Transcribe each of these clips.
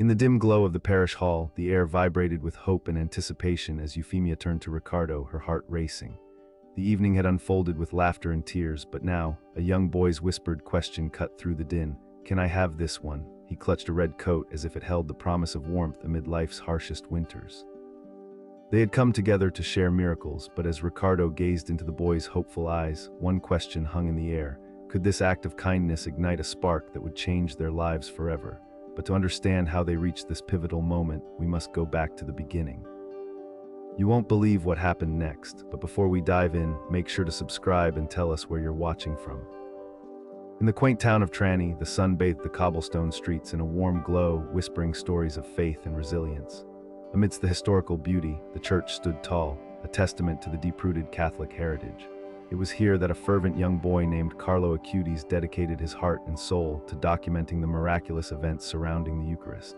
In the dim glow of the parish hall, the air vibrated with hope and anticipation as Euphemia turned to Ricardo, her heart racing. The evening had unfolded with laughter and tears, but now, a young boy's whispered question cut through the din. "Can I have this one?" He clutched a red coat as if it held the promise of warmth amid life's harshest winters. They had come together to share miracles, but as Ricardo gazed into the boy's hopeful eyes, one question hung in the air. Could this act of kindness ignite a spark that would change their lives forever? But to understand how they reached this pivotal moment, we must go back to the beginning. You won't believe what happened next, but before we dive in, make sure to subscribe and tell us where you're watching from. In the quaint town of Trani, the sun bathed the cobblestone streets in a warm glow, whispering stories of faith and resilience. Amidst the historical beauty, the church stood tall, a testament to the deep-rooted Catholic heritage. It was here that a fervent young boy named Carlo Acutis dedicated his heart and soul to documenting the miraculous events surrounding the Eucharist.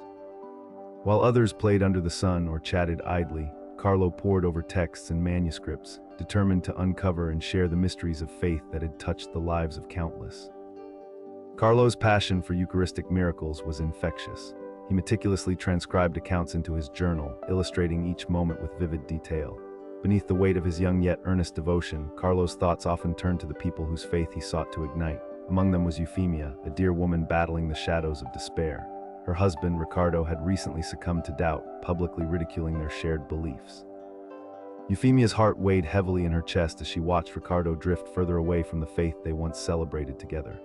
While others played under the sun or chatted idly, Carlo pored over texts and manuscripts, determined to uncover and share the mysteries of faith that had touched the lives of countless. Carlo's passion for Eucharistic miracles was infectious. He meticulously transcribed accounts into his journal, illustrating each moment with vivid detail. Beneath the weight of his young yet earnest devotion, Carlo's thoughts often turned to the people whose faith he sought to ignite. Among them was Euphemia, a dear woman battling the shadows of despair. Her husband, Ricardo, had recently succumbed to doubt, publicly ridiculing their shared beliefs. Euphemia's heart weighed heavily in her chest as she watched Ricardo drift further away from the faith they once celebrated together.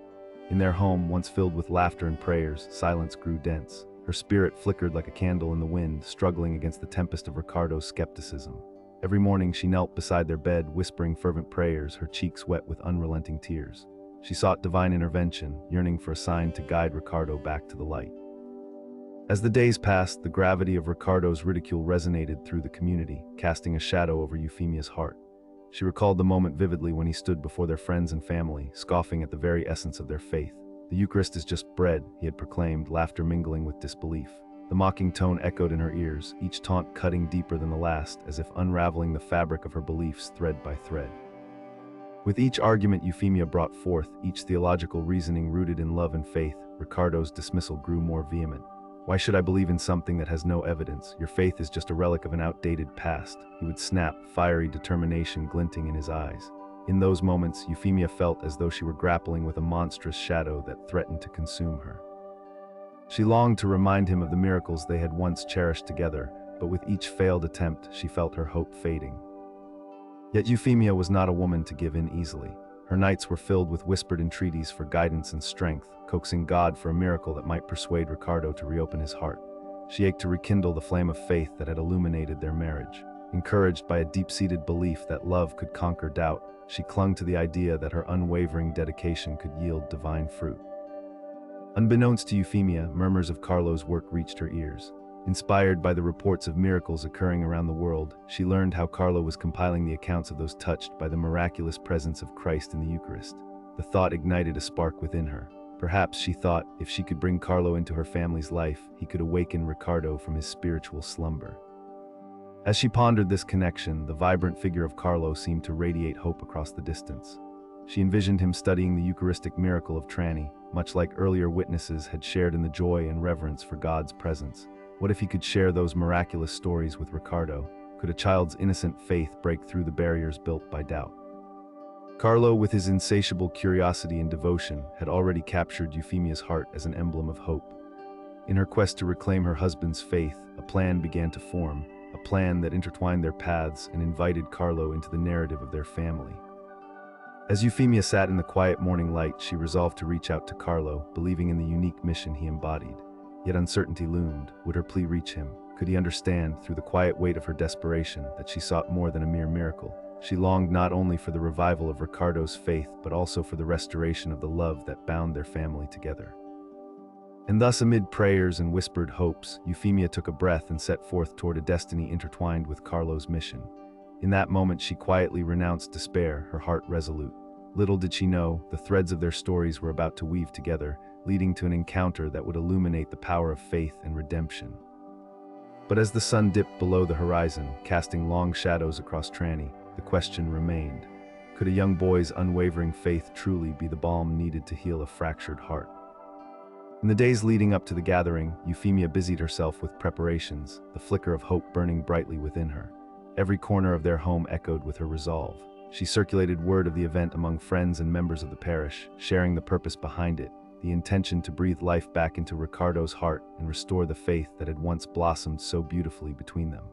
In their home, once filled with laughter and prayers, silence grew dense. Her spirit flickered like a candle in the wind, struggling against the tempest of Ricardo's skepticism. Every morning she knelt beside their bed, whispering fervent prayers, her cheeks wet with unrelenting tears. She sought divine intervention, yearning for a sign to guide Ricardo back to the light. As the days passed, the gravity of Ricardo's ridicule resonated through the community, casting a shadow over Euphemia's heart. She recalled the moment vividly when he stood before their friends and family, scoffing at the very essence of their faith. "The Eucharist is just bread," he had proclaimed, laughter mingling with disbelief. The mocking tone echoed in her ears, each taunt cutting deeper than the last, as if unraveling the fabric of her beliefs thread by thread. With each argument Euphemia brought forth, each theological reasoning rooted in love and faith, Ricardo's dismissal grew more vehement. "Why should I believe in something that has no evidence? Your faith is just a relic of an outdated past," he would snap, fiery determination glinting in his eyes. In those moments, Euphemia felt as though she were grappling with a monstrous shadow that threatened to consume her. She longed to remind him of the miracles they had once cherished together, but with each failed attempt, she felt her hope fading. Yet Euphemia was not a woman to give in easily. Her nights were filled with whispered entreaties for guidance and strength, coaxing God for a miracle that might persuade Ricardo to reopen his heart. She ached to rekindle the flame of faith that had illuminated their marriage. Encouraged by a deep-seated belief that love could conquer doubt, she clung to the idea that her unwavering dedication could yield divine fruit. Unbeknownst to Euphemia, murmurs of Carlo's work reached her ears. Inspired by the reports of miracles occurring around the world, she learned how Carlo was compiling the accounts of those touched by the miraculous presence of Christ in the Eucharist. The thought ignited a spark within her. Perhaps, she thought, if she could bring Carlo into her family's life, he could awaken Ricardo from his spiritual slumber. As she pondered this connection, the vibrant figure of Carlo seemed to radiate hope across the distance. She envisioned him studying the Eucharistic miracle of Trani, much like earlier witnesses had shared in the joy and reverence for God's presence. What if he could share those miraculous stories with Ricardo? Could a child's innocent faith break through the barriers built by doubt? Carlo, with his insatiable curiosity and devotion, had already captured Euphemia's heart as an emblem of hope. In her quest to reclaim her husband's faith, a plan began to form, a plan that intertwined their paths and invited Carlo into the narrative of their family. As Euphemia sat in the quiet morning light, she resolved to reach out to Carlo, believing in the unique mission he embodied. Yet uncertainty loomed. Would her plea reach him? Could he understand, through the quiet weight of her desperation, that she sought more than a mere miracle? She longed not only for the revival of Ricardo's faith, but also for the restoration of the love that bound their family together. And thus, amid prayers and whispered hopes, Euphemia took a breath and set forth toward a destiny intertwined with Carlo's mission. In that moment, she quietly renounced despair, her heart resolute. Little did she know, the threads of their stories were about to weave together, leading to an encounter that would illuminate the power of faith and redemption. But as the sun dipped below the horizon, casting long shadows across Trani, the question remained: could a young boy's unwavering faith truly be the balm needed to heal a fractured heart? In the days leading up to the gathering, Euphemia busied herself with preparations, the flicker of hope burning brightly within her. Every corner of their home echoed with her resolve. She circulated word of the event among friends and members of the parish, sharing the purpose behind it, the intention to breathe life back into Ricardo's heart and restore the faith that had once blossomed so beautifully between them.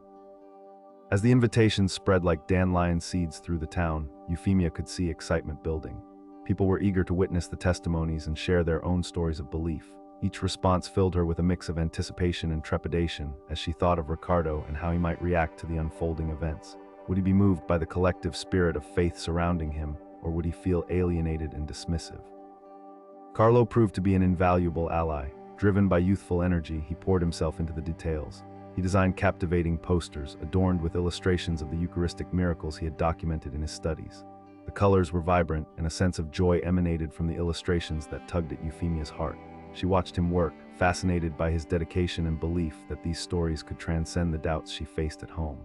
As the invitations spread like dandelion seeds through the town, Euphemia could see excitement building. People were eager to witness the testimonies and share their own stories of belief. Each response filled her with a mix of anticipation and trepidation as she thought of Ricardo and how he might react to the unfolding events. Would he be moved by the collective spirit of faith surrounding him, or would he feel alienated and dismissive? Carlo proved to be an invaluable ally. Driven by youthful energy, he poured himself into the details. He designed captivating posters, adorned with illustrations of the Eucharistic miracles he had documented in his studies. The colors were vibrant, and a sense of joy emanated from the illustrations that tugged at Euphemia's heart. She watched him work, fascinated by his dedication and belief that these stories could transcend the doubts she faced at home.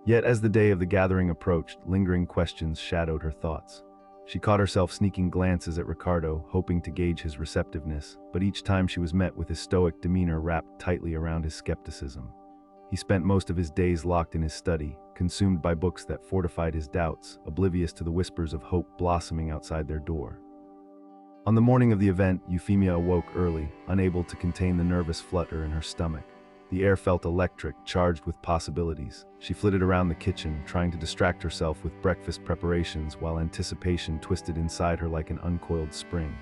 Yet as the day of the gathering approached, lingering questions shadowed her thoughts. She caught herself sneaking glances at Ricardo, hoping to gauge his receptiveness, but each time she was met with his stoic demeanor wrapped tightly around his skepticism. He spent most of his days locked in his study, consumed by books that fortified his doubts, oblivious to the whispers of hope blossoming outside their door. On the morning of the event, Euphemia awoke early, unable to contain the nervous flutter in her stomach. The air felt electric, charged with possibilities. She flitted around the kitchen, trying to distract herself with breakfast preparations while anticipation twisted inside her like an uncoiled spring.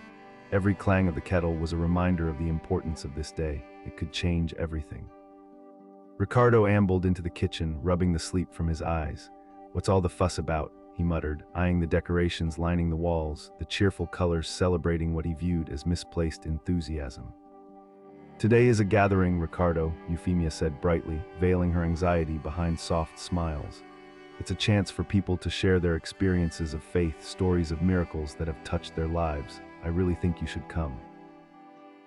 Every clang of the kettle was a reminder of the importance of this day. It could change everything. Ricardo ambled into the kitchen, rubbing the sleep from his eyes. "What's all the fuss about?" he muttered, eyeing the decorations lining the walls, the cheerful colors celebrating what he viewed as misplaced enthusiasm. "Today is a gathering, Ricardo," Euphemia said brightly, veiling her anxiety behind soft smiles. "It's a chance for people to share their experiences of faith, stories of miracles that have touched their lives. I really think you should come."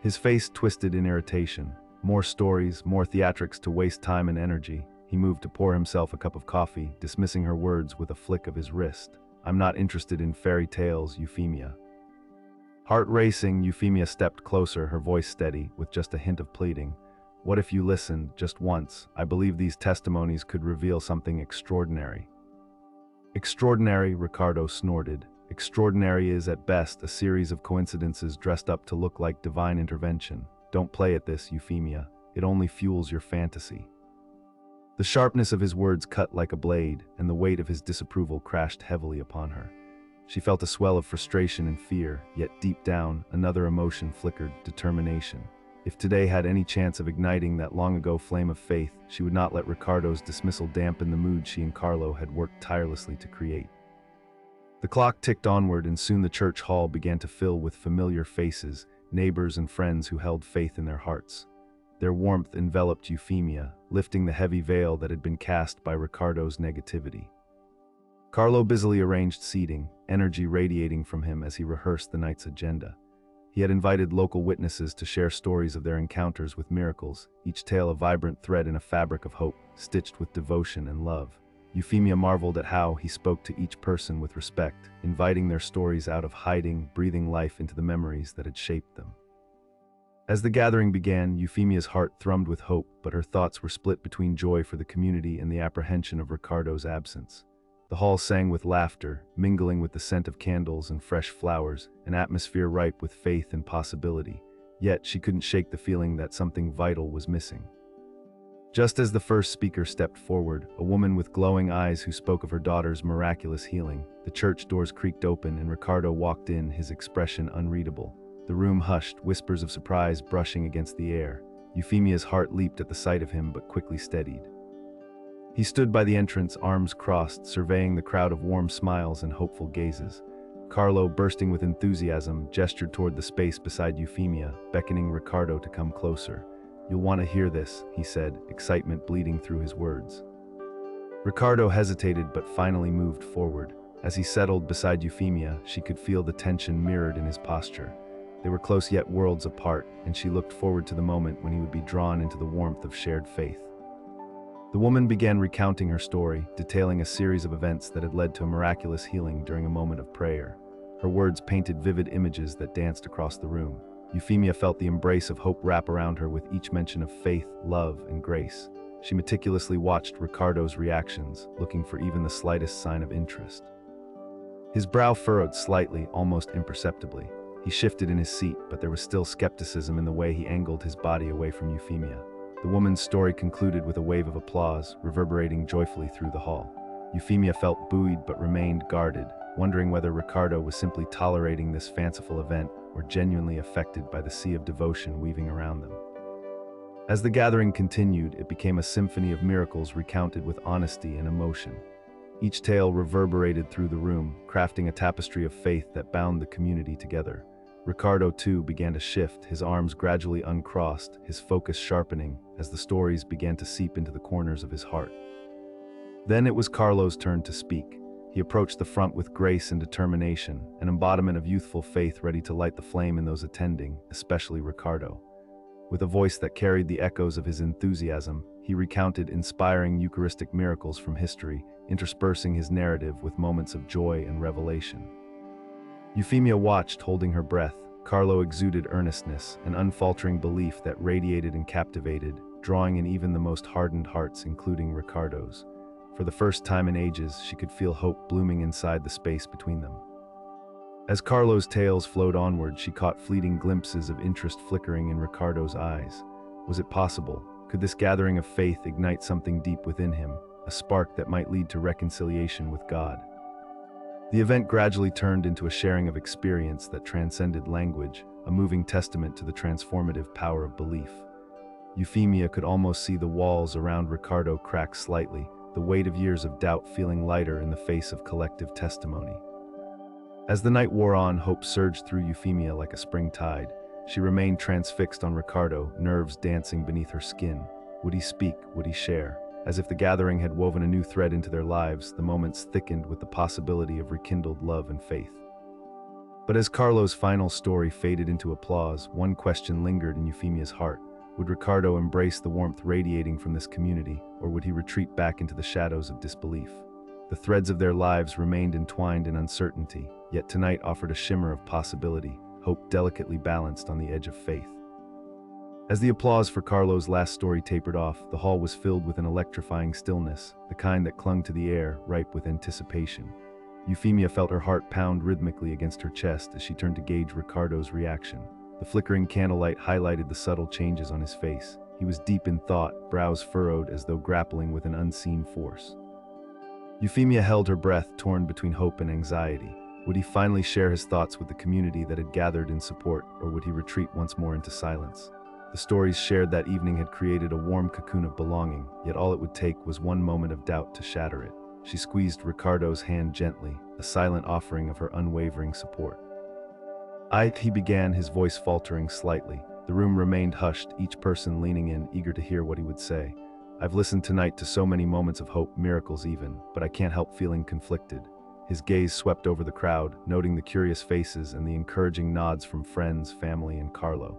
His face twisted in irritation. More stories, more theatrics to waste time and energy. He moved to pour himself a cup of coffee, dismissing her words with a flick of his wrist. "I'm not interested in fairy tales, Euphemia." Heart racing, Euphemia stepped closer, her voice steady, with just a hint of pleading. "What if you listened, just once? I believe these testimonies could reveal something extraordinary." "Extraordinary," Ricardo snorted. "Extraordinary is, at best, a series of coincidences dressed up to look like divine intervention. Don't play at this, Euphemia. It only fuels your fantasy." The sharpness of his words cut like a blade, and the weight of his disapproval crashed heavily upon her. She felt a swell of frustration and fear, yet deep down, another emotion flickered: determination. If today had any chance of igniting that long-ago flame of faith, she would not let Ricardo's dismissal dampen the mood she and Carlo had worked tirelessly to create. The clock ticked onward, and soon the church hall began to fill with familiar faces, neighbors and friends who held faith in their hearts. Their warmth enveloped Euphemia, lifting the heavy veil that had been cast by Ricardo's negativity. Carlo busily arranged seating, energy radiating from him as he rehearsed the night's agenda. He had invited local witnesses to share stories of their encounters with miracles, each tale a vibrant thread in a fabric of hope, stitched with devotion and love. Euphemia marveled at how he spoke to each person with respect, inviting their stories out of hiding, breathing life into the memories that had shaped them. As the gathering began, Euphemia's heart thrummed with hope, but her thoughts were split between joy for the community and the apprehension of Ricardo's absence. The hall sang with laughter, mingling with the scent of candles and fresh flowers, an atmosphere ripe with faith and possibility. Yet she couldn't shake the feeling that something vital was missing. Just as the first speaker stepped forward, a woman with glowing eyes who spoke of her daughter's miraculous healing, the church doors creaked open and Ricardo walked in, his expression unreadable. The room hushed, whispers of surprise brushing against the air. Euphemia's heart leaped at the sight of him, but quickly steadied. He stood by the entrance, arms crossed, surveying the crowd of warm smiles and hopeful gazes. Carlo, bursting with enthusiasm, gestured toward the space beside Euphemia, beckoning Ricardo to come closer. "You'll want to hear this," he said, excitement bleeding through his words. Ricardo hesitated but finally moved forward. As he settled beside Euphemia, she could feel the tension mirrored in his posture. They were close yet worlds apart, and she looked forward to the moment when he would be drawn into the warmth of shared faith. The woman began recounting her story, detailing a series of events that had led to a miraculous healing during a moment of prayer. Her words painted vivid images that danced across the room. Euphemia felt the embrace of hope wrap around her with each mention of faith, love, and grace. She meticulously watched Ricardo's reactions, looking for even the slightest sign of interest. His brow furrowed slightly, almost imperceptibly. He shifted in his seat, but there was still skepticism in the way he angled his body away from Euphemia. The woman's story concluded with a wave of applause, reverberating joyfully through the hall. Euphemia felt buoyed but remained guarded, wondering whether Ricardo was simply tolerating this fanciful event or genuinely affected by the sea of devotion weaving around them. As the gathering continued, it became a symphony of miracles recounted with honesty and emotion. Each tale reverberated through the room, crafting a tapestry of faith that bound the community together. Ricardo, too, began to shift, his arms gradually uncrossed, his focus sharpening as the stories began to seep into the corners of his heart. Then it was Carlo's turn to speak. He approached the front with grace and determination, an embodiment of youthful faith ready to light the flame in those attending, especially Ricardo. With a voice that carried the echoes of his enthusiasm, he recounted inspiring Eucharistic miracles from history, interspersing his narrative with moments of joy and revelation. Euphemia watched, holding her breath. Carlo exuded earnestness, an unfaltering belief that radiated and captivated, drawing in even the most hardened hearts, including Ricardo's. For the first time in ages, she could feel hope blooming inside the space between them. As Carlo's tales flowed onward, she caught fleeting glimpses of interest flickering in Ricardo's eyes. Was it possible? Could this gathering of faith ignite something deep within him, a spark that might lead to reconciliation with God? The event gradually turned into a sharing of experience that transcended language, a moving testament to the transformative power of belief. Euphemia could almost see the walls around Ricardo crack slightly, the weight of years of doubt feeling lighter in the face of collective testimony. As the night wore on, hope surged through Euphemia like a spring tide. She remained transfixed on Ricardo, nerves dancing beneath her skin. Would he speak? Would he share? As if the gathering had woven a new thread into their lives, the moments thickened with the possibility of rekindled love and faith. But as Carlo's final story faded into applause, one question lingered in Euphemia's heart. Would Ricardo embrace the warmth radiating from this community, or would he retreat back into the shadows of disbelief? The threads of their lives remained entwined in uncertainty, yet tonight offered a shimmer of possibility, hope delicately balanced on the edge of faith. As the applause for Carlo's last story tapered off, the hall was filled with an electrifying stillness, the kind that clung to the air, ripe with anticipation. Euphemia felt her heart pound rhythmically against her chest as she turned to gauge Ricardo's reaction. The flickering candlelight highlighted the subtle changes on his face. He was deep in thought, brows furrowed as though grappling with an unseen force. Euphemia held her breath, torn between hope and anxiety. Would he finally share his thoughts with the community that had gathered in support, or would he retreat once more into silence? The stories shared that evening had created a warm cocoon of belonging, yet all it would take was one moment of doubt to shatter it. She squeezed Ricardo's hand gently, a silent offering of her unwavering support. He began, his voice faltering slightly. The room remained hushed, each person leaning in, eager to hear what he would say. I've listened tonight to so many moments of hope, miracles even, but I can't help feeling conflicted. His gaze swept over the crowd, noting the curious faces and the encouraging nods from friends, family, and Carlo.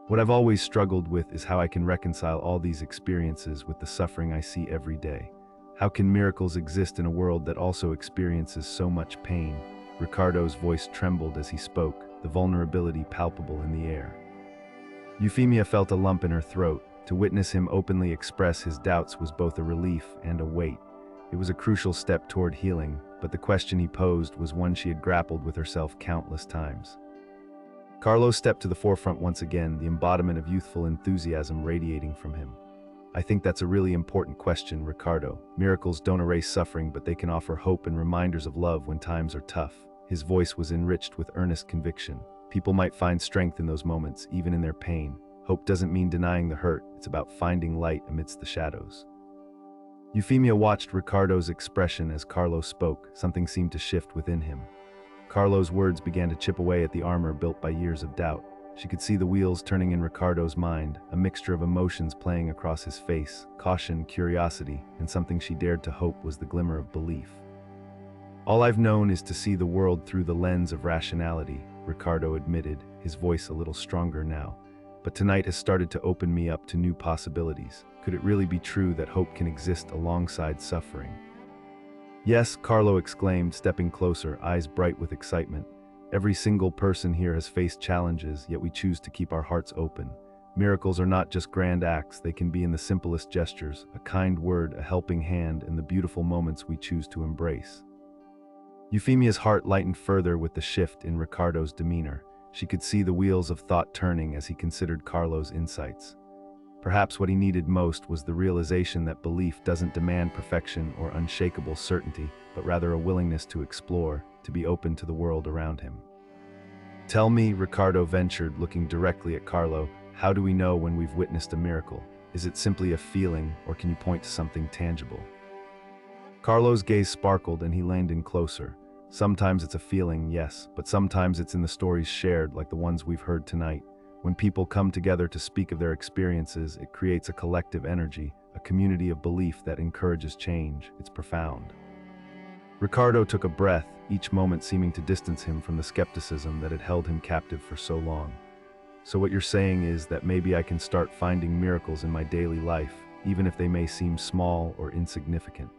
What I've always struggled with is how I can reconcile all these experiences with the suffering I see every day. How can miracles exist in a world that also experiences so much pain? Ricardo's voice trembled as he spoke, the vulnerability palpable in the air. Euphemia felt a lump in her throat. To witness him openly express his doubts was both a relief and a weight. It was a crucial step toward healing, but the question he posed was one she had grappled with herself countless times. Carlo stepped to the forefront once again, the embodiment of youthful enthusiasm radiating from him. I think that's a really important question, Ricardo. Miracles don't erase suffering, but they can offer hope and reminders of love when times are tough. His voice was enriched with earnest conviction. People might find strength in those moments, even in their pain. Hope doesn't mean denying the hurt, it's about finding light amidst the shadows. Euphemia watched Ricardo's expression as Carlo spoke. Something seemed to shift within him. Carlo's words began to chip away at the armor built by years of doubt. She could see the wheels turning in Ricardo's mind, a mixture of emotions playing across his face, caution, curiosity, and something she dared to hope was the glimmer of belief. All I've known is to see the world through the lens of rationality, Ricardo admitted, his voice a little stronger now. But tonight has started to open me up to new possibilities. Could it really be true that hope can exist alongside suffering? Yes, Carlo exclaimed, stepping closer, eyes bright with excitement. Every single person here has faced challenges, yet we choose to keep our hearts open. Miracles are not just grand acts, they can be in the simplest gestures, a kind word, a helping hand, and the beautiful moments we choose to embrace. Euphemia's heart lightened further with the shift in Ricardo's demeanor. She could see the wheels of thought turning as he considered Carlo's insights. Perhaps what he needed most was the realization that belief doesn't demand perfection or unshakable certainty, but rather a willingness to explore, to be open to the world around him. "Tell me," Ricardo ventured, looking directly at Carlo, "how do we know when we've witnessed a miracle? Is it simply a feeling, or can you point to something tangible?" Carlo's gaze sparkled and he leaned in closer. "Sometimes it's a feeling, yes, but sometimes it's in the stories shared, like the ones we've heard tonight. When people come together to speak of their experiences, it creates a collective energy, a community of belief that encourages change. It's profound." Ricardo took a breath, each moment seeming to distance him from the skepticism that had held him captive for so long. "So what you're saying is that maybe I can start finding miracles in my daily life, even if they may seem small or insignificant."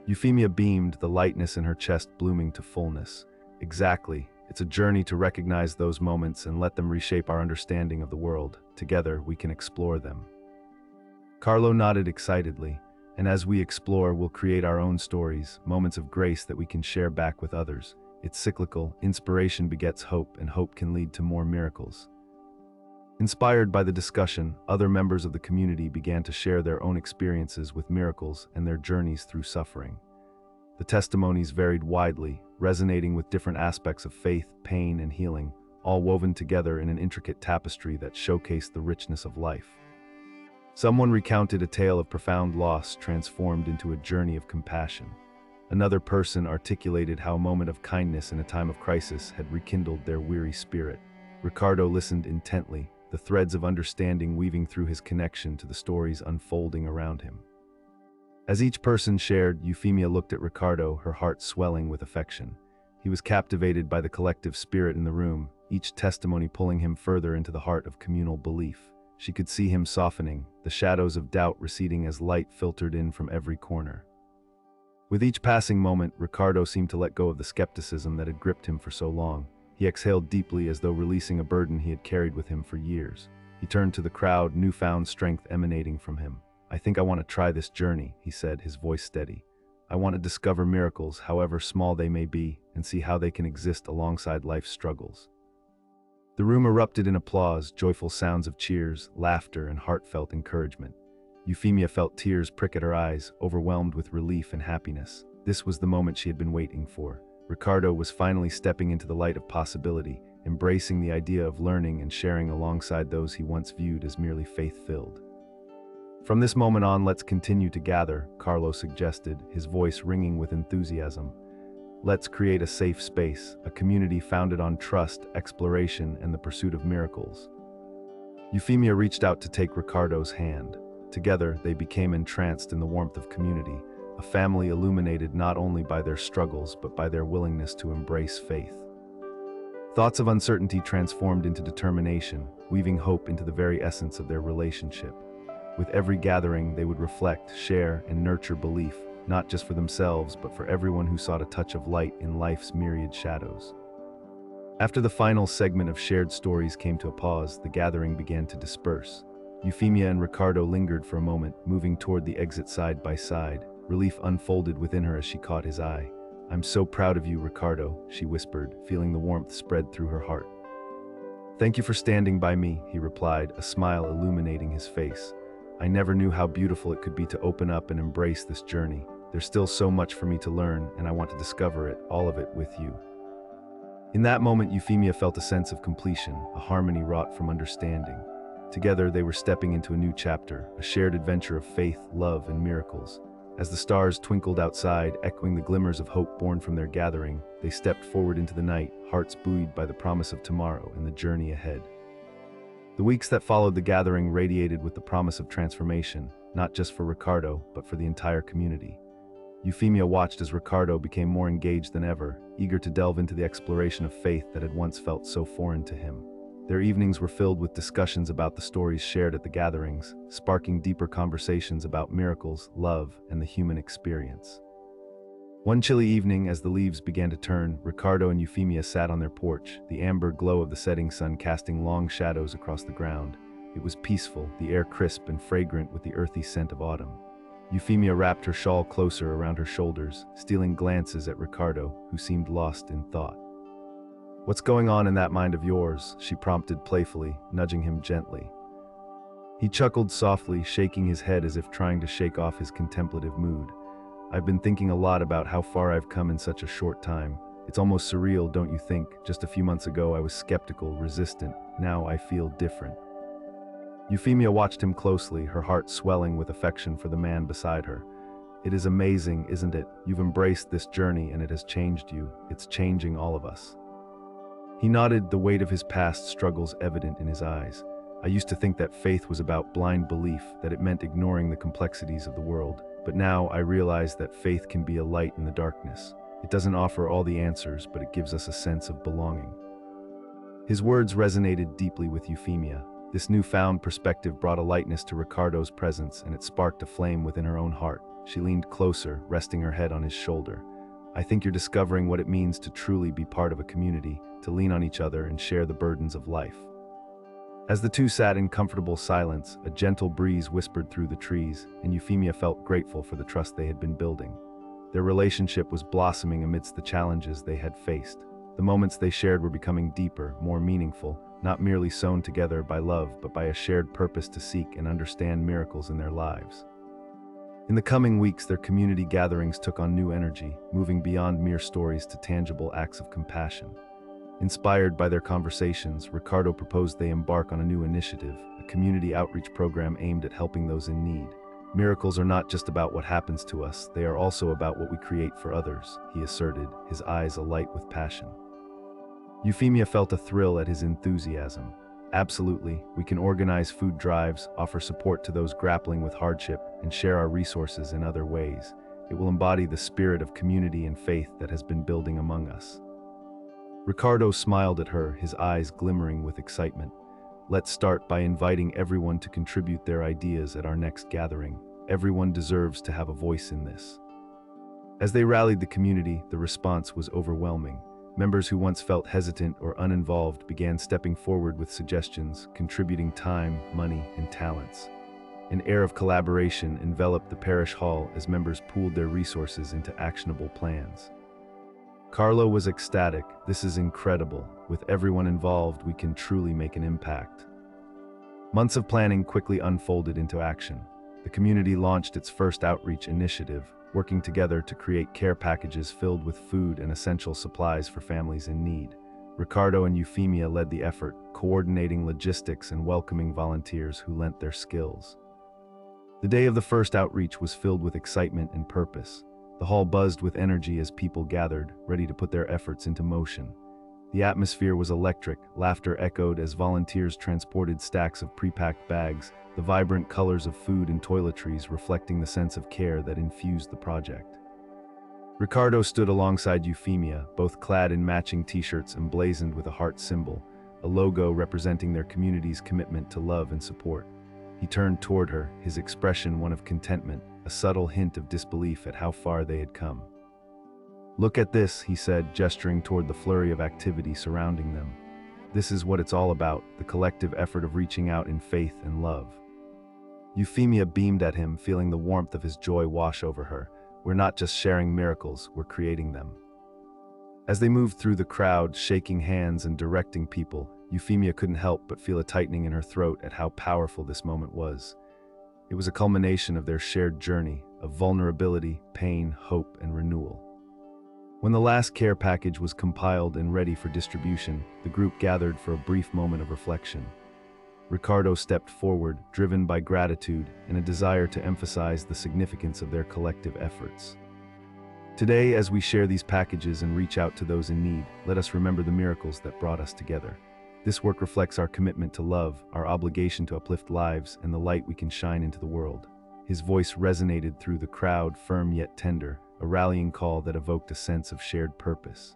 Euphemia beamed, the lightness in her chest blooming to fullness. "Exactly. It's a journey to recognize those moments and let them reshape our understanding of the world. Together, we can explore them." Carlo nodded excitedly. "And as we explore, we'll create our own stories, moments of grace that we can share back with others. It's cyclical. Inspiration begets hope, and hope can lead to more miracles." Inspired by the discussion, other members of the community began to share their own experiences with miracles and their journeys through suffering. The testimonies varied widely, resonating with different aspects of faith, pain, and healing, all woven together in an intricate tapestry that showcased the richness of life. Someone recounted a tale of profound loss transformed into a journey of compassion. Another person articulated how a moment of kindness in a time of crisis had rekindled their weary spirit. Ricardo listened intently, the threads of understanding weaving through his connection to the stories unfolding around him. As each person shared, Euphemia looked at Ricardo, her heart swelling with affection. He was captivated by the collective spirit in the room, each testimony pulling him further into the heart of communal belief. She could see him softening, the shadows of doubt receding as light filtered in from every corner. With each passing moment, Ricardo seemed to let go of the skepticism that had gripped him for so long. He exhaled deeply as though releasing a burden he had carried with him for years. He turned to the crowd, newfound strength emanating from him. "I think I want to try this journey," he said, his voice steady. "I want to discover miracles, however small they may be, and see how they can exist alongside life's struggles." The room erupted in applause, joyful sounds of cheers, laughter, and heartfelt encouragement. Euphemia felt tears prick at her eyes, overwhelmed with relief and happiness. This was the moment she had been waiting for. Ricardo was finally stepping into the light of possibility, embracing the idea of learning and sharing alongside those he once viewed as merely faith-filled. "From this moment on, let's continue to gather," Carlo suggested, his voice ringing with enthusiasm. "Let's create a safe space, a community founded on trust, exploration, and the pursuit of miracles." Euphemia reached out to take Ricardo's hand. Together, they became entranced in the warmth of community, a family illuminated not only by their struggles but by their willingness to embrace faith. Thoughts of uncertainty transformed into determination, weaving hope into the very essence of their relationship. With every gathering, they would reflect, share, and nurture belief, not just for themselves, but for everyone who sought a touch of light in life's myriad shadows. After the final segment of shared stories came to a pause, the gathering began to disperse. Euphemia and Ricardo lingered for a moment, moving toward the exit side by side. Relief unfolded within her as she caught his eye. "I'm so proud of you, Ricardo," she whispered, feeling the warmth spread through her heart. "Thank you for standing by me," he replied, a smile illuminating his face. "I never knew how beautiful it could be to open up and embrace this journey. There's still so much for me to learn, and I want to discover it, all of it, with you." In that moment, Euphemia felt a sense of completion, a harmony wrought from understanding. Together, they were stepping into a new chapter, a shared adventure of faith, love, and miracles. As the stars twinkled outside, echoing the glimmers of hope born from their gathering, they stepped forward into the night, hearts buoyed by the promise of tomorrow and the journey ahead. The weeks that followed the gathering radiated with the promise of transformation, not just for Ricardo, but for the entire community. Euphemia watched as Ricardo became more engaged than ever, eager to delve into the exploration of faith that had once felt so foreign to him. Their evenings were filled with discussions about the stories shared at the gatherings, sparking deeper conversations about miracles, love, and the human experience. One chilly evening, as the leaves began to turn, Ricardo and Euphemia sat on their porch, the amber glow of the setting sun casting long shadows across the ground. It was peaceful, the air crisp and fragrant with the earthy scent of autumn. Euphemia wrapped her shawl closer around her shoulders, stealing glances at Ricardo, who seemed lost in thought. "What's going on in that mind of yours?" she prompted playfully, nudging him gently. He chuckled softly, shaking his head as if trying to shake off his contemplative mood. "I've been thinking a lot about how far I've come in such a short time. It's almost surreal, don't you think? Just a few months ago I was skeptical, resistant. Now I feel different." Euphemia watched him closely, her heart swelling with affection for the man beside her. "It is amazing, isn't it? You've embraced this journey and it has changed you. It's changing all of us." He nodded, the weight of his past struggles evident in his eyes. "I used to think that faith was about blind belief, that it meant ignoring the complexities of the world. But now I realize that faith can be a light in the darkness. It doesn't offer all the answers, but it gives us a sense of belonging." His words resonated deeply with Euphemia. This newfound perspective brought a lightness to Ricardo's presence, and it sparked a flame within her own heart. She leaned closer, resting her head on his shoulder. "I think you're discovering what it means to truly be part of a community, to lean on each other and share the burdens of life." As the two sat in comfortable silence, a gentle breeze whispered through the trees, and Euphemia felt grateful for the trust they had been building. Their relationship was blossoming amidst the challenges they had faced. The moments they shared were becoming deeper, more meaningful, not merely sewn together by love, but by a shared purpose to seek and understand miracles in their lives. In the coming weeks, their community gatherings took on new energy, moving beyond mere stories to tangible acts of compassion. Inspired by their conversations, Ricardo proposed they embark on a new initiative, a community outreach program aimed at helping those in need. "Miracles are not just about what happens to us, they are also about what we create for others," he asserted, his eyes alight with passion. Euphemia felt a thrill at his enthusiasm. "Absolutely, we can organize food drives, offer support to those grappling with hardship, and share our resources in other ways. It will embody the spirit of community and faith that has been building among us." Ricardo smiled at her, his eyes glimmering with excitement. "Let's start by inviting everyone to contribute their ideas at our next gathering. Everyone deserves to have a voice in this." As they rallied the community, the response was overwhelming. Members who once felt hesitant or uninvolved began stepping forward with suggestions, contributing time, money, and talents. An air of collaboration enveloped the parish hall as members pooled their resources into actionable plans. Carlo was ecstatic. "This is incredible. With everyone involved, we can truly make an impact." Months of planning quickly unfolded into action. The community launched its first outreach initiative, working together to create care packages filled with food and essential supplies for families in need. Ricardo and Euphemia led the effort, coordinating logistics and welcoming volunteers who lent their skills. The day of the first outreach was filled with excitement and purpose. The hall buzzed with energy as people gathered, ready to put their efforts into motion. The atmosphere was electric, laughter echoed as volunteers transported stacks of pre-packed bags, the vibrant colors of food and toiletries reflecting the sense of care that infused the project. Ricardo stood alongside Euphemia, both clad in matching t-shirts emblazoned with a heart symbol, a logo representing their community's commitment to love and support. He turned toward her, his expression one of contentment, a subtle hint of disbelief at how far they had come. "Look at this," he said, gesturing toward the flurry of activity surrounding them. "This is what it's all about, the collective effort of reaching out in faith and love." Euphemia beamed at him, feeling the warmth of his joy wash over her. "We're not just sharing miracles, we're creating them." As they moved through the crowd, shaking hands and directing people, Euphemia couldn't help but feel a tightening in her throat at how powerful this moment was. It was a culmination of their shared journey, of vulnerability, pain, hope, and renewal. When the last care package was compiled and ready for distribution, the group gathered for a brief moment of reflection. Ricardo stepped forward, driven by gratitude and a desire to emphasize the significance of their collective efforts. "Today, as we share these packages and reach out to those in need, let us remember the miracles that brought us together. This work reflects our commitment to love, our obligation to uplift lives, and the light we can shine into the world." His voice resonated through the crowd, firm yet tender, a rallying call that evoked a sense of shared purpose.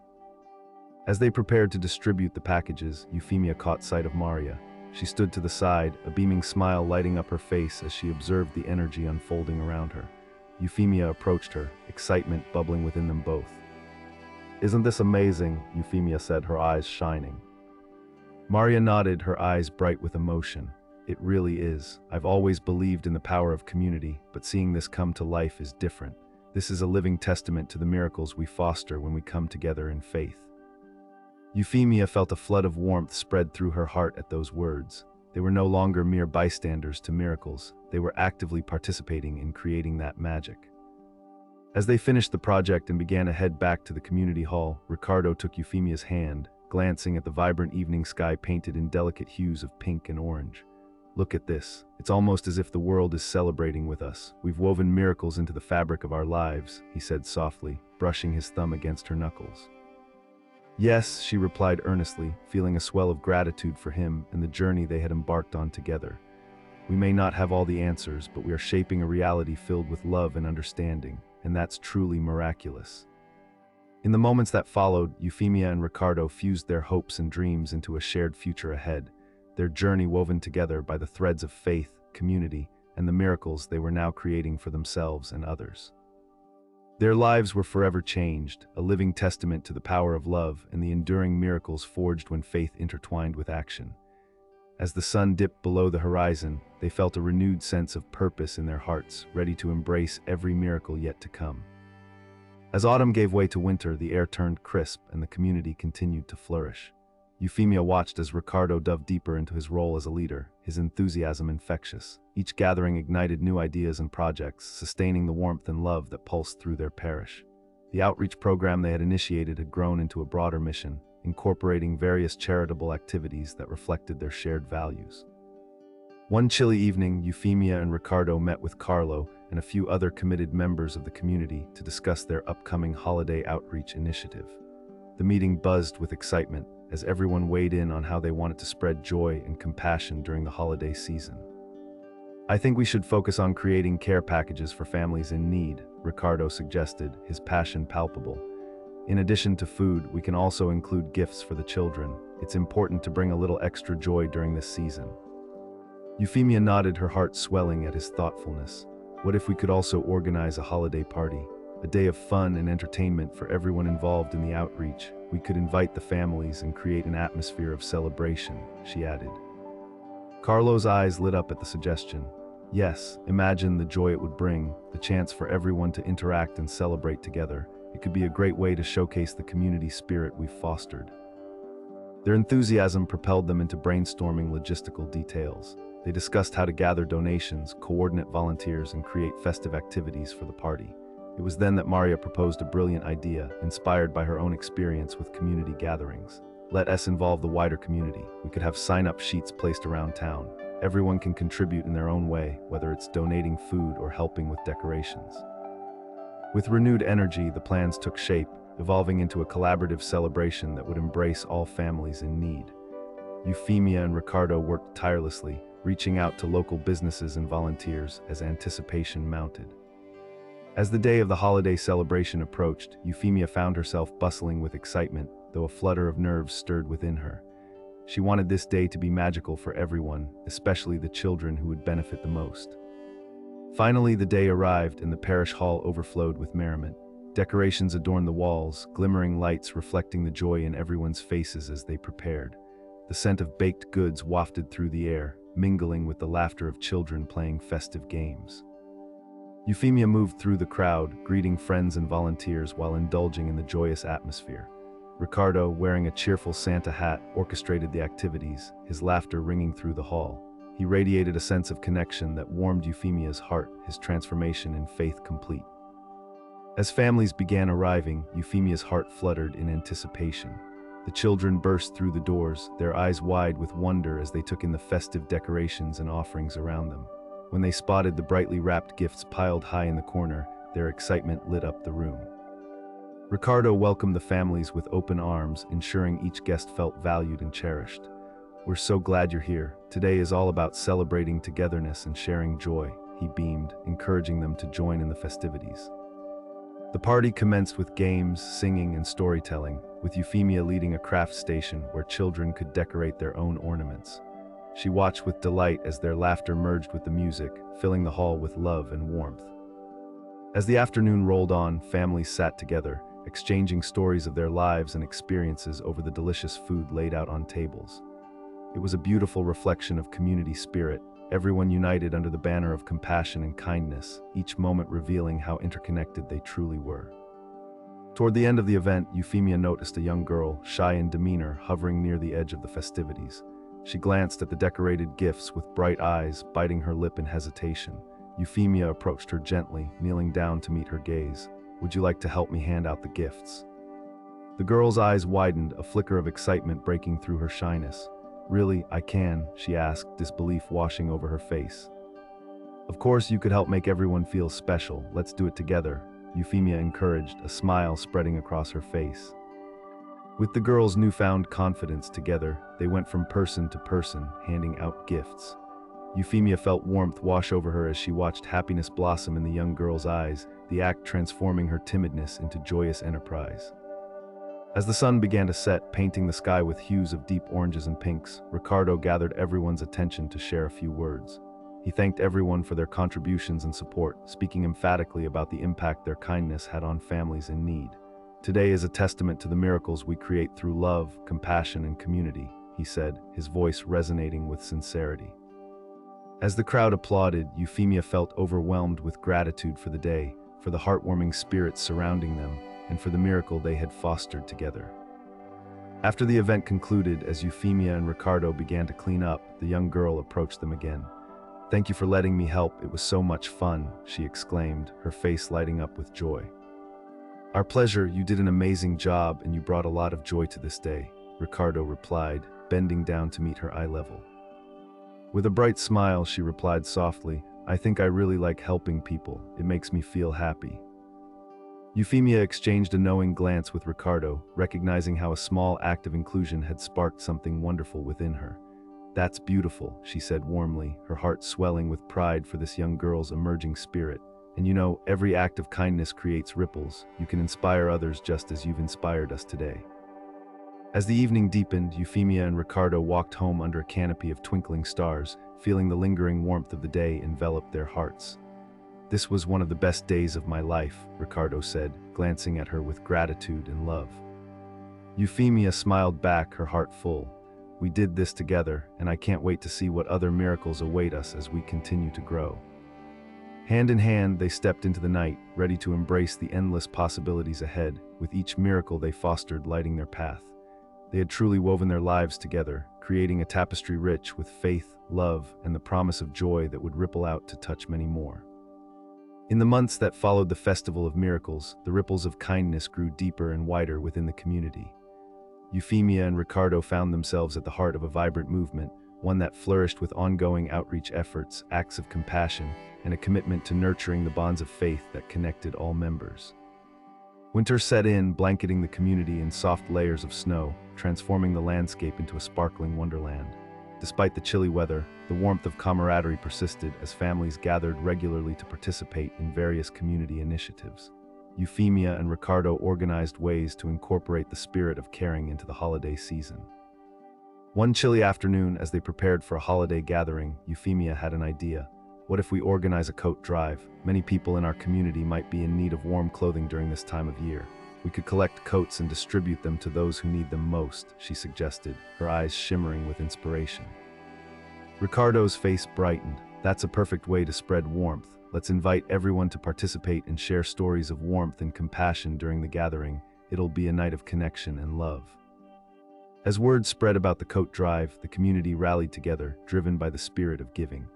As they prepared to distribute the packages, Euphemia caught sight of Maria. She stood to the side, a beaming smile lighting up her face as she observed the energy unfolding around her. Euphemia approached her, excitement bubbling within them both. "Isn't this amazing?" Euphemia said, her eyes shining. Maria nodded, her eyes bright with emotion. "It really is. I've always believed in the power of community, but seeing this come to life is different. This is a living testament to the miracles we foster when we come together in faith." Euphemia felt a flood of warmth spread through her heart at those words. They were no longer mere bystanders to miracles. They were actively participating in creating that magic. As they finished the project and began to head back to the community hall, Ricardo took Euphemia's hand, glancing at the vibrant evening sky painted in delicate hues of pink and orange. "Look at this. It's almost as if the world is celebrating with us. We've woven miracles into the fabric of our lives," he said softly, brushing his thumb against her knuckles. "Yes," she replied earnestly, feeling a swell of gratitude for him and the journey they had embarked on together. "We may not have all the answers, but we are shaping a reality filled with love and understanding, and that's truly miraculous." In the moments that followed, Euphemia and Ricardo fused their hopes and dreams into a shared future ahead, their journey woven together by the threads of faith, community, and the miracles they were now creating for themselves and others. Their lives were forever changed, a living testament to the power of love and the enduring miracles forged when faith intertwined with action. As the sun dipped below the horizon, they felt a renewed sense of purpose in their hearts, ready to embrace every miracle yet to come. As autumn gave way to winter, the air turned crisp and the community continued to flourish. Euphemia watched as Ricardo dove deeper into his role as a leader, his enthusiasm infectious. Each gathering ignited new ideas and projects, sustaining the warmth and love that pulsed through their parish. The outreach program they had initiated had grown into a broader mission, incorporating various charitable activities that reflected their shared values. One chilly evening, Euphemia and Ricardo met with Carlo and a few other committed members of the community to discuss their upcoming holiday outreach initiative. The meeting buzzed with excitement, as everyone weighed in on how they wanted to spread joy and compassion during the holiday season. "I think we should focus on creating care packages for families in need," Ricardo suggested, his passion palpable. "In addition to food, we can also include gifts for the children. It's important to bring a little extra joy during this season." Euphemia nodded, her heart swelling at his thoughtfulness. "What if we could also organize a holiday party? A day of fun and entertainment for everyone involved in the outreach. We could invite the families and create an atmosphere of celebration," she added. Carlo's eyes lit up at the suggestion. "Yes, imagine the joy it would bring, the chance for everyone to interact and celebrate together. It could be a great way to showcase the community spirit we've fostered." Their enthusiasm propelled them into brainstorming logistical details. They discussed how to gather donations, coordinate volunteers, and create festive activities for the party. It was then that Maria proposed a brilliant idea, inspired by her own experience with community gatherings. "Let us involve the wider community. We could have sign-up sheets placed around town. Everyone can contribute in their own way, whether it's donating food or helping with decorations." With renewed energy, the plans took shape, evolving into a collaborative celebration that would embrace all families in need. Euphemia and Ricardo worked tirelessly, reaching out to local businesses and volunteers as anticipation mounted. As the day of the holiday celebration approached, Euphemia found herself bustling with excitement, though a flutter of nerves stirred within her. She wanted this day to be magical for everyone, especially the children who would benefit the most. Finally, the day arrived and the parish hall overflowed with merriment. Decorations adorned the walls, glimmering lights reflecting the joy in everyone's faces as they prepared. The scent of baked goods wafted through the air, mingling with the laughter of children playing festive games. Euphemia moved through the crowd, greeting friends and volunteers while indulging in the joyous atmosphere. Ricardo, wearing a cheerful Santa hat, orchestrated the activities, his laughter ringing through the hall. He radiated a sense of connection that warmed Euphemia's heart, his transformation in faith complete. As families began arriving, Euphemia's heart fluttered in anticipation. The children burst through the doors, their eyes wide with wonder as they took in the festive decorations and offerings around them. When they spotted the brightly wrapped gifts piled high in the corner, their excitement lit up the room. Ricardo welcomed the families with open arms, ensuring each guest felt valued and cherished. "We're so glad you're here. Today is all about celebrating togetherness and sharing joy," he beamed, encouraging them to join in the festivities. The party commenced with games, singing, and storytelling, with Euphemia leading a craft station where children could decorate their own ornaments. She watched with delight as their laughter merged with the music, filling the hall with love and warmth. As the afternoon rolled on, families sat together, exchanging stories of their lives and experiences over the delicious food laid out on tables. It was a beautiful reflection of community spirit, everyone united under the banner of compassion and kindness, each moment revealing how interconnected they truly were. Toward the end of the event, Euphemia noticed a young girl, shy in demeanor, hovering near the edge of the festivities. She glanced at the decorated gifts with bright eyes, biting her lip in hesitation. Euphemia approached her gently, kneeling down to meet her gaze. "Would you like to help me hand out the gifts?" The girl's eyes widened, a flicker of excitement breaking through her shyness. "Really, I can?" she asked, disbelief washing over her face. "Of course you could help make everyone feel special. Let's do it together," Euphemia encouraged, a smile spreading across her face. With the girl's newfound confidence together, they went from person to person, handing out gifts. Euphemia felt warmth wash over her as she watched happiness blossom in the young girl's eyes, the act transforming her timidness into joyous enterprise. As the sun began to set, painting the sky with hues of deep oranges and pinks, Ricardo gathered everyone's attention to share a few words. He thanked everyone for their contributions and support, speaking emphatically about the impact their kindness had on families in need. "Today is a testament to the miracles we create through love, compassion, and community," he said, his voice resonating with sincerity. As the crowd applauded, Euphemia felt overwhelmed with gratitude for the day, for the heartwarming spirits surrounding them, and for the miracle they had fostered together. After the event concluded, as Euphemia and Ricardo began to clean up, the young girl approached them again. "Thank you for letting me help, it was so much fun," she exclaimed, her face lighting up with joy. "Our pleasure, you did an amazing job and you brought a lot of joy to this day," Ricardo replied, bending down to meet her eye level. With a bright smile, she replied softly, "I think I really like helping people, it makes me feel happy." Euphemia exchanged a knowing glance with Ricardo, recognizing how a small act of inclusion had sparked something wonderful within her. "That's beautiful," she said warmly, her heart swelling with pride for this young girl's emerging spirit. "And you know, every act of kindness creates ripples. You can inspire others just as you've inspired us today." As the evening deepened, Euphemia and Ricardo walked home under a canopy of twinkling stars, feeling the lingering warmth of the day envelop their hearts. "This was one of the best days of my life," Ricardo said, glancing at her with gratitude and love. Euphemia smiled back, her heart full. "We did this together, and I can't wait to see what other miracles await us as we continue to grow." Hand in hand, they stepped into the night, ready to embrace the endless possibilities ahead, with each miracle they fostered lighting their path. They had truly woven their lives together, creating a tapestry rich with faith, love, and the promise of joy that would ripple out to touch many more. In the months that followed the Festival of Miracles, the ripples of kindness grew deeper and wider within the community. Euphemia and Ricardo found themselves at the heart of a vibrant movement, one that flourished with ongoing outreach efforts, acts of compassion, and a commitment to nurturing the bonds of faith that connected all members. Winter set in, blanketing the community in soft layers of snow, transforming the landscape into a sparkling wonderland. Despite the chilly weather, the warmth of camaraderie persisted as families gathered regularly to participate in various community initiatives. Euphemia and Ricardo organized ways to incorporate the spirit of caring into the holiday season. One chilly afternoon, as they prepared for a holiday gathering, Euphemia had an idea. "What if we organize a coat drive? Many people in our community might be in need of warm clothing during this time of year. We could collect coats and distribute them to those who need them most," she suggested, her eyes shimmering with inspiration. Ricardo's face brightened. "That's a perfect way to spread warmth. Let's invite everyone to participate and share stories of warmth and compassion during the gathering. It'll be a night of connection and love." As word spread about the coat drive, the community rallied together, driven by the spirit of giving.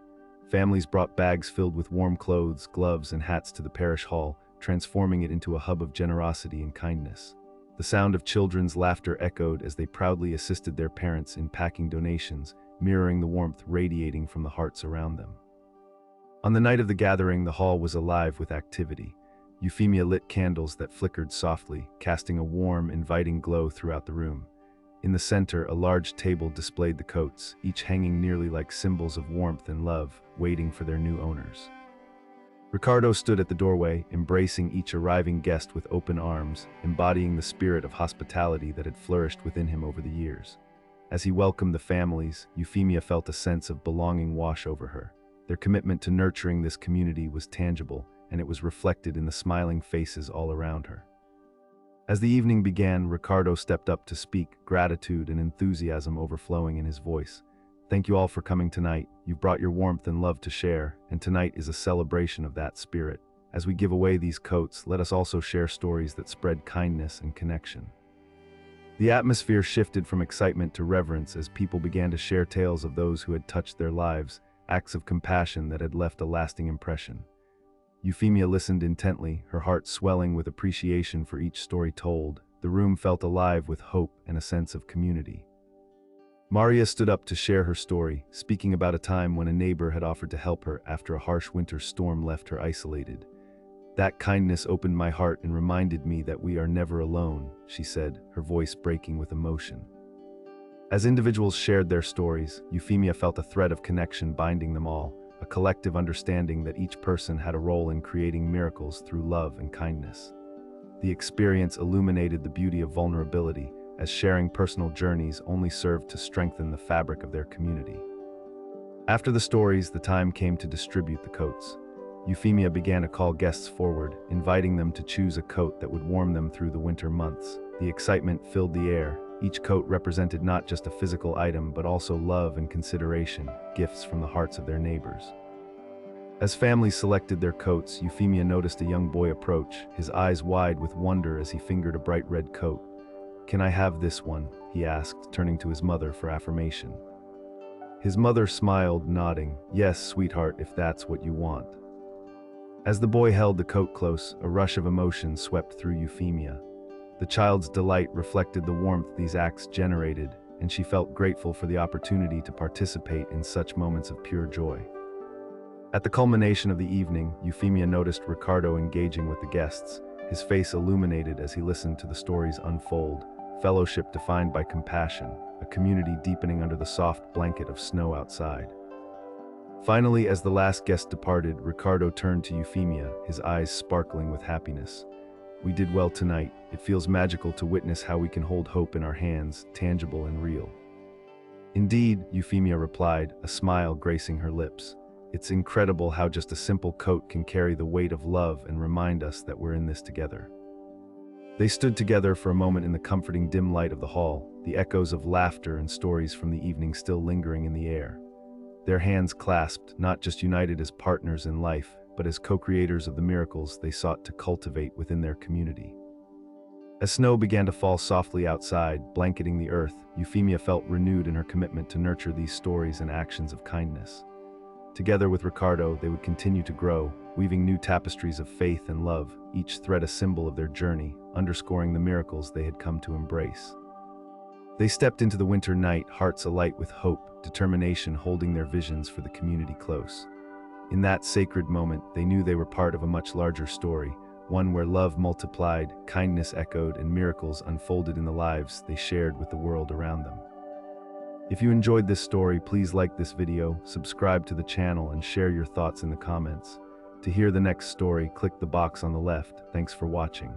Families brought bags filled with warm clothes, gloves, and hats to the parish hall, transforming it into a hub of generosity and kindness. The sound of children's laughter echoed as they proudly assisted their parents in packing donations, mirroring the warmth radiating from the hearts around them. On the night of the gathering, the hall was alive with activity. Euphemia lit candles that flickered softly, casting a warm, inviting glow throughout the room. In the center, a large table displayed the coats, each hanging nearly like symbols of warmth and love, waiting for their new owners. Ricardo stood at the doorway, embracing each arriving guest with open arms, embodying the spirit of hospitality that had flourished within him over the years. As he welcomed the families, Euphemia felt a sense of belonging wash over her. Their commitment to nurturing this community was tangible, and it was reflected in the smiling faces all around her. As the evening began, Ricardo stepped up to speak, gratitude and enthusiasm overflowing in his voice. "Thank you all for coming tonight. You've brought your warmth and love to share, and tonight is a celebration of that spirit. As we give away these coats, let us also share stories that spread kindness and connection." The atmosphere shifted from excitement to reverence as people began to share tales of those who had touched their lives, acts of compassion that had left a lasting impression. Euphemia listened intently, her heart swelling with appreciation for each story told. The room felt alive with hope and a sense of community. Maria stood up to share her story, speaking about a time when a neighbor had offered to help her after a harsh winter storm left her isolated. "That kindness opened my heart and reminded me that we are never alone," she said, her voice breaking with emotion. As individuals shared their stories, Euphemia felt a thread of connection binding them all, a collective understanding that each person had a role in creating miracles through love and kindness. The experience illuminated the beauty of vulnerability, as sharing personal journeys only served to strengthen the fabric of their community. After the stories, the time came to distribute the coats. Euphemia began to call guests forward, inviting them to choose a coat that would warm them through the winter months. The excitement filled the air. Each coat represented not just a physical item, but also love and consideration, gifts from the hearts of their neighbors. As families selected their coats, Euphemia noticed a young boy approach, his eyes wide with wonder as he fingered a bright red coat. "Can I have this one?" he asked, turning to his mother for affirmation. His mother smiled, nodding, "Yes, sweetheart, if that's what you want." As the boy held the coat close, a rush of emotion swept through Euphemia. The child's delight reflected the warmth these acts generated, and she felt grateful for the opportunity to participate in such moments of pure joy. At the culmination of the evening, Euphemia noticed Ricardo engaging with the guests, his face illuminated as he listened to the stories unfold, fellowship defined by compassion, a community deepening under the soft blanket of snow outside. Finally, as the last guest departed, Ricardo turned to Euphemia, his eyes sparkling with happiness. "We did well tonight. It feels magical to witness how we can hold hope in our hands, tangible and real." "Indeed," Euphemia replied, a smile gracing her lips. "It's incredible how just a simple coat can carry the weight of love and remind us that we're in this together." They stood together for a moment in the comforting dim light of the hall, the echoes of laughter and stories from the evening still lingering in the air. Their hands clasped, not just united as partners in life, but as co-creators of the miracles they sought to cultivate within their community. As snow began to fall softly outside, blanketing the earth, Euphemia felt renewed in her commitment to nurture these stories and actions of kindness. Together with Ricardo, they would continue to grow, weaving new tapestries of faith and love, each thread a symbol of their journey, underscoring the miracles they had come to embrace. They stepped into the winter night, hearts alight with hope, determination holding their visions for the community close. In that sacred moment, they knew they were part of a much larger story, one where love multiplied, kindness echoed, and miracles unfolded in the lives they shared with the world around them. If you enjoyed this story, please like this video, subscribe to the channel, and share your thoughts in the comments. To hear the next story, click the box on the left. Thanks for watching.